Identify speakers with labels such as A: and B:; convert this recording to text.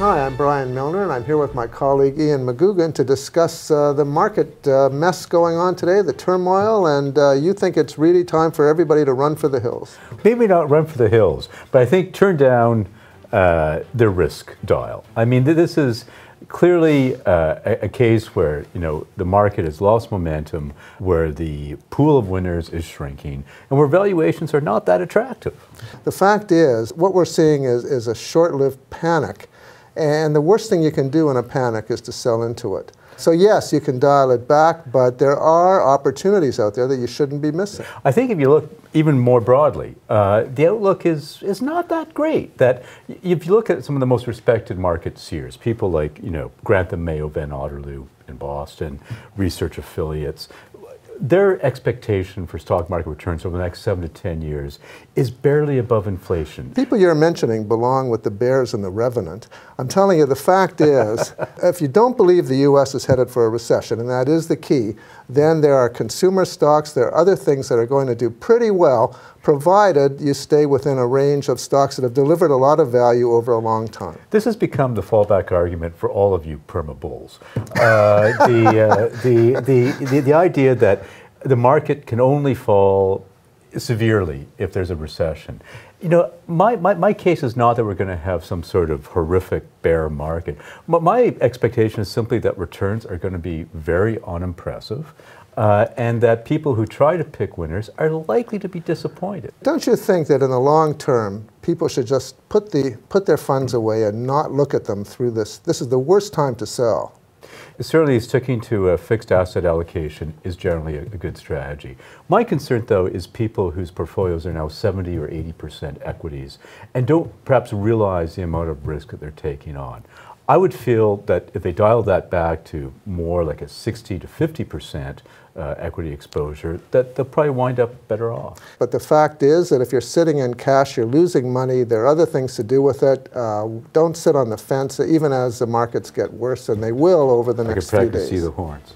A: Hi, I'm Brian Milner, and I'm here with my colleague Ian McGugan to discuss the market mess going on today, the turmoil, and you think it's really time for everybody to run for the hills.
B: Maybe not run for the hills, but I think turn down the risk dial. I mean, this is clearly a case where, the market has lost momentum, where the pool of winners is shrinking, and where valuations are not that attractive.
A: The fact is, what we're seeing is a short-lived panic. And the worst thing you can do in a panic is to sell into it. So yes, you can dial it back, but there are opportunities out there that you shouldn't be missing. I
B: think if you look even more broadly, the outlook is not that great. That if you look at some of the most respected market seers, people like Grantham Mayo Van Otterloo in Boston, research affiliates, their expectation for stock market returns over the next 7 to 10 years is barely above inflation.
A: People you're mentioning belong with the bears and the revenant. I'm telling you, the fact is, if you don't believe the U.S. is headed for a recession, and that is the key, then there are consumer stocks, there are other things that are going to do pretty well, provided you stay within a range of stocks that have delivered a lot of value over a long time.
B: This has become the fallback argument for all of you perma bulls. The idea that the market can only fall severely if there's a recession. My case is not that we're going to have some sort of horrific bear market. My expectation is simply that returns are going to be very unimpressive. And that people who try to pick winners are likely to be disappointed.
A: Don't you think that in the long term, people should just put their funds away and not look at them through this? This is the worst time to sell.
B: Certainly, sticking to a fixed asset allocation is generally a good strategy. My concern, though, is people whose portfolios are now 70 or 80% equities and don't perhaps realize the amount of risk that they're taking on. I would feel that if they dial that back to more like a 60 to 50% equity exposure, that they'll probably wind up better off.
A: But the fact is that if you're sitting in cash, you're losing money. There are other things to do with it. Don't sit on the fence, even as the markets get worse, and they will over the next few days.
B: I could practice see the horns.